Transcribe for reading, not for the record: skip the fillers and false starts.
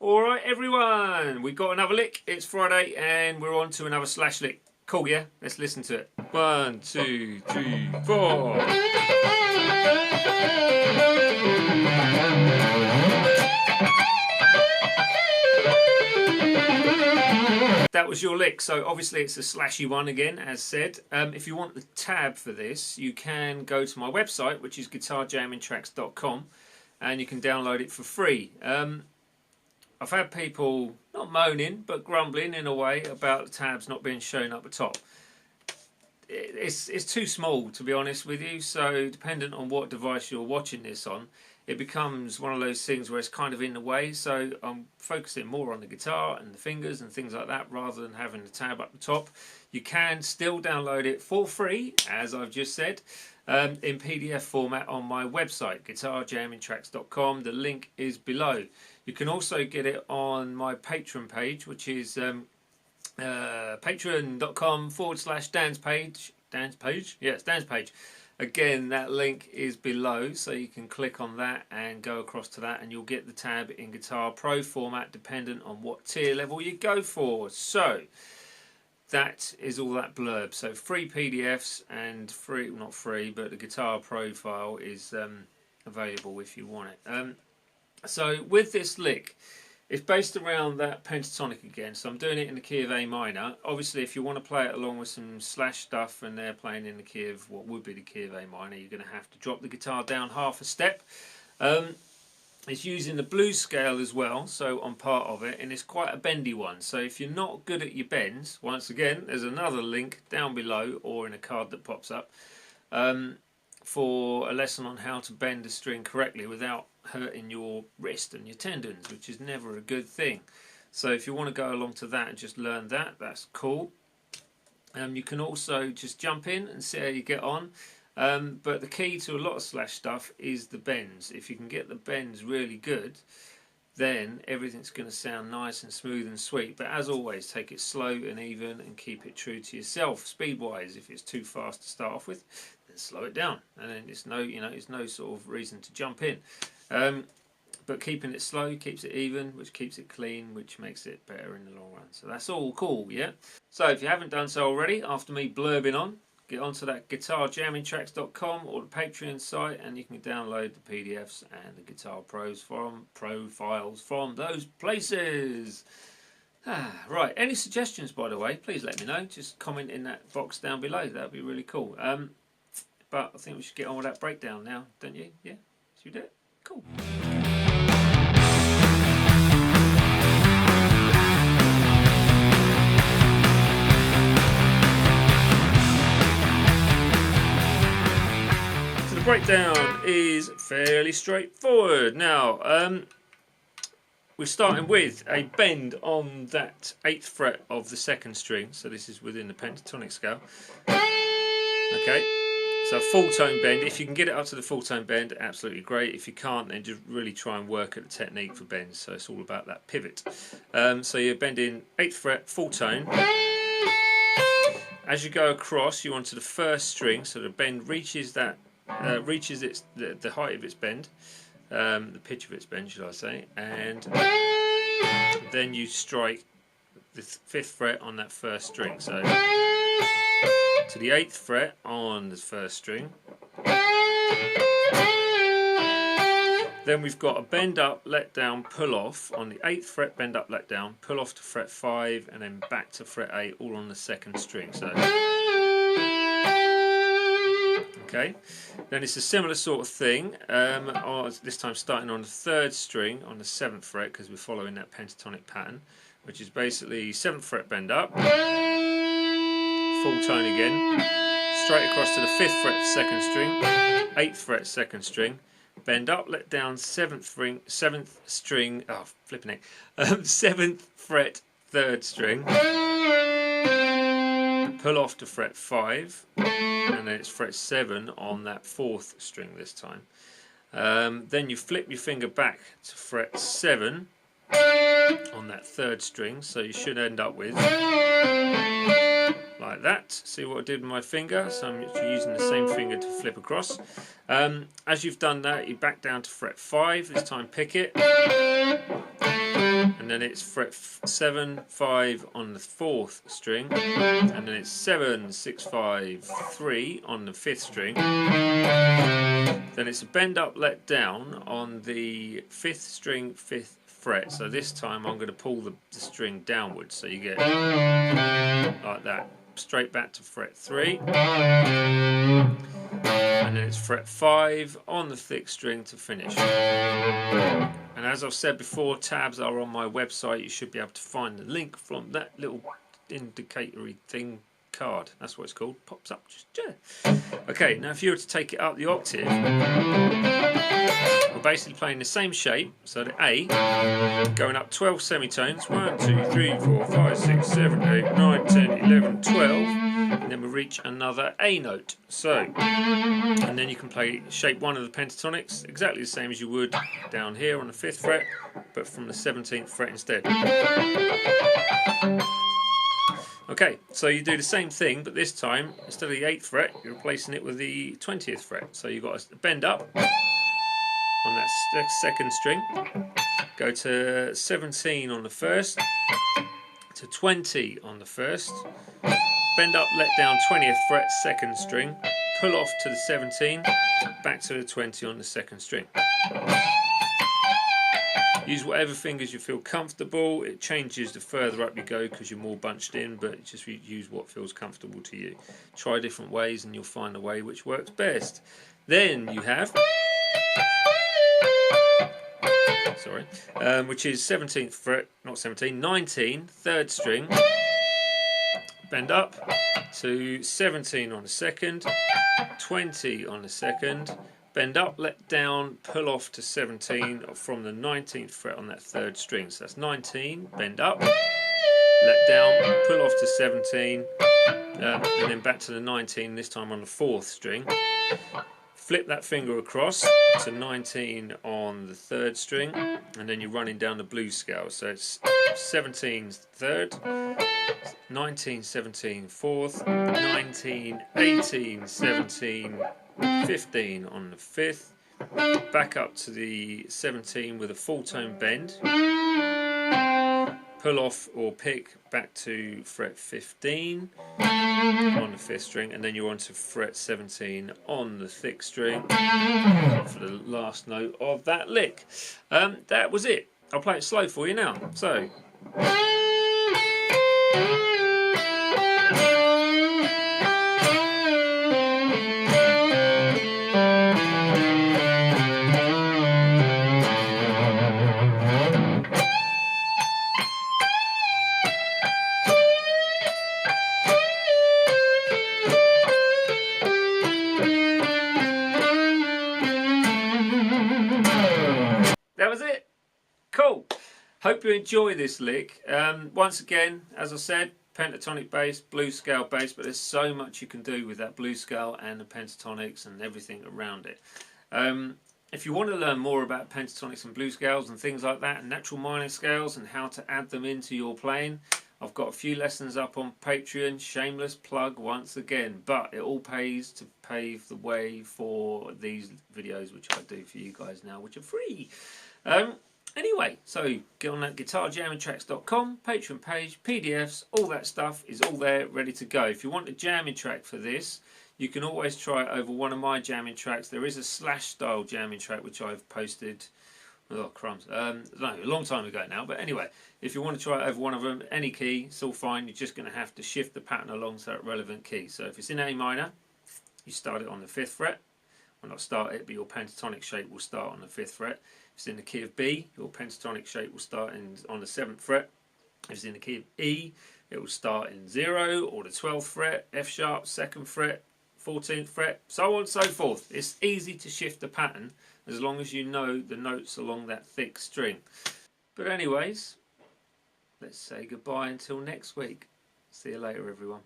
Alright everyone, we got another lick. It's Friday and we're on to another slash lick. Cool, yeah? Let's listen to it. 1, 2, 3, 4. That was your lick, so obviously it's a slashy one again, as said. If you want the tab for this, you can go to my website, which is guitarjammingtracks.com, and you can download it for free. I've had people not moaning but grumbling in a way about the tabs not being shown up the top. It's too small, to be honest with you, so dependent on what device you're watching this on, it becomes one of those things where it's kind of in the way. So I'm focusing more on the guitar and the fingers and things like that rather than having the tab up the top. You can still download it for free, as I've just said, in PDF format on my website, guitarjammingtracks.com. The link is below. You can also get it on my Patreon page, which is patreon.com/Dan's page. Dan's page? Yes, Dan's page. Again, that link is below, so you can click on that and go across to that, and you'll get the tab in Guitar Pro format, dependent on what tier level you go for. So that is all that blurb. So free PDFs and free, not free, but the Guitar Pro file is available if you want it. So with this lick, it's based around that pentatonic again, so I'm doing it in the key of A minor. Obviously, if you want to play it along with some slash stuff and they're playing in the key of what would be the key of A minor, you're going to have to drop the guitar down half a step. It's using the blues scale as well, so on part of it, and it's quite a bendy one. So if you're not good at your bends, once again, there's another link down below or in a card that pops up for a lesson on how to bend a string correctly without hurting your wrist and your tendons, which is never a good thing. So if you want to go along to that and just learn that, that's cool. You can also just jump in and see how you get on. But the key to a lot of slash stuff is the bends. If you can get the bends really good, then everything's going to sound nice and smooth and sweet. But as always, take it slow and even and keep it true to yourself. Speed wise, if it's too fast to start off with, then slow it down, and then it's no, it's no sort of reason to jump in. But keeping it slow keeps it even, which keeps it clean, which makes it better in the long run. So that's all cool, yeah? So if you haven't done so already, after me blurbing on, get onto that guitarjammingtracks.com or the Patreon site, and you can download the PDFs and the Guitar Pro files from those places. Right, any suggestions, by the way, please let me know. Just comment in that box down below. That would be really cool. But I think we should get on with that breakdown now, don't you? Yeah? Should we do it? Cool. So the breakdown is fairly straightforward. Now, we're starting with a bend on that 8th fret of the 2nd string. So this is within the pentatonic scale. Okay. So full tone bend. If you can get it up to the full tone bend, absolutely great. If you can't, then just really try and work at the technique for bends. So it's all about that pivot. So you're bending 8th fret, full tone. As you go across, you onto the 1st string, so the bend reaches that reaches the height of its bend, the pitch of its bend, should I say, and then you strike the 5th fret on that 1st string. So to the 8th fret on the 1st string. Then we've got a bend up, let down, pull off on the 8th fret, bend up, let down, pull off to fret 5, and then back to fret 8, all on the 2nd string. So, okay. Then it's a similar sort of thing, this time starting on the 3rd string on the 7th fret, because we're following that pentatonic pattern, which is basically 7th fret bend up, full tone again, straight across to the 5th fret 2nd string, 8th fret 2nd string, bend up, let down, 7th string, oh flipping it, 7th fret 3rd string, pull off to fret 5, and then it's fret 7 on that 4th string this time. Then you flip your finger back to fret 7 on that 3rd string, so you should end up with like that. See what I did with my finger? So I'm using the same finger to flip across. As you've done that, you back down to fret 5, this time pick it, and and then it's fret 7, 5 on the 4th string, and then it's 7, 6, 5, 3 on the 5th string. Then it's a bend up, let down on the 5th string, 5th fret. So this time I'm going to pull the string downwards, so you get like that, straight back to fret 3. And then it's fret 5 on the 6th string to finish. And as I've said before, tabs are on my website. You should be able to find the link from that little indicatory thing card. That's what it's called. Pops up just there. Okay, now if you were to take it up the octave, we're basically playing the same shape. So the A, going up 12 semitones. 1, 2, 3, 4, 5, 6, 7, 8, 9, 10, 11, 12. And then we reach another A note. So, and then you can play shape 1 of the pentatonics exactly the same as you would down here on the 5th fret, but from the 17th fret instead. Okay, so you do the same thing, but this time instead of the 8th fret, you're replacing it with the 20th fret. So you've got a bend up on that 2nd string, go to 17 on the 1st, to 20 on the 1st, bend up, let down 20th fret, 2nd string, pull off to the 17, back to the 20 on the 2nd string. Use whatever fingers you feel comfortable. It changes the further up you go because you're more bunched in, but just use what feels comfortable to you. Try different ways and you'll find a way which works best. Then you have, which is 17th fret, not 17, 19, 3rd string, bend up to 17 on the 2nd, 20 on the 2nd, bend up, let down, pull off to 17 from the 19th fret on that 3rd string. So that's 19, bend up, let down, pull off to 17, and then back to the 19, this time on the 4th string. Flip that finger across to 19 on the 3rd string, and then you're running down the blues scale. So it's 17 3rd, 19, 17 4th, 19, 18, 17, 15 on the 5th, back up to the 17 with a full tone bend, pull off or pick back to fret 15 on the 5th string, and then you're on to fret 17 on the 6th string for the last note of that lick. That was it. I'll play it slow for you now. So. That was it. Cool. Hope you enjoy this lick. Once again, as I said, pentatonic bass, blues scale bass, but there's so much you can do with that blues scale and the pentatonics and everything around it. If you want to learn more about pentatonics and blues scales and things like that, and natural minor scales and how to add them into your playing, I've got a few lessons up on Patreon. Shameless plug once again, but it all pays to pave the way for these videos which I do for you guys now, which are free. Anyway, so get on that guitarjammingtracks.com, Patreon page, PDFs, all that stuff is all there ready to go. If you want a jamming track for this, you can always try it over one of my jamming tracks. There is a slash style jamming track which I've posted, oh crumbs, no, a long time ago now, but anyway, if you want to try it over one of them, any key, it's all fine. You're just going to have to shift the pattern along to that relevant key. So if it's in A minor, you start it on the 5th fret. Well, not start it, but your pentatonic shape will start on the 5th fret. If it's in the key of B, your pentatonic shape will start on the 7th fret. If it's in the key of E, it will start in 0 or the 12th fret, F sharp, 2nd fret, 14th fret, so on and so forth. It's easy to shift the pattern as long as you know the notes along that thick string. But anyways, let's say goodbye until next week. See you later, everyone.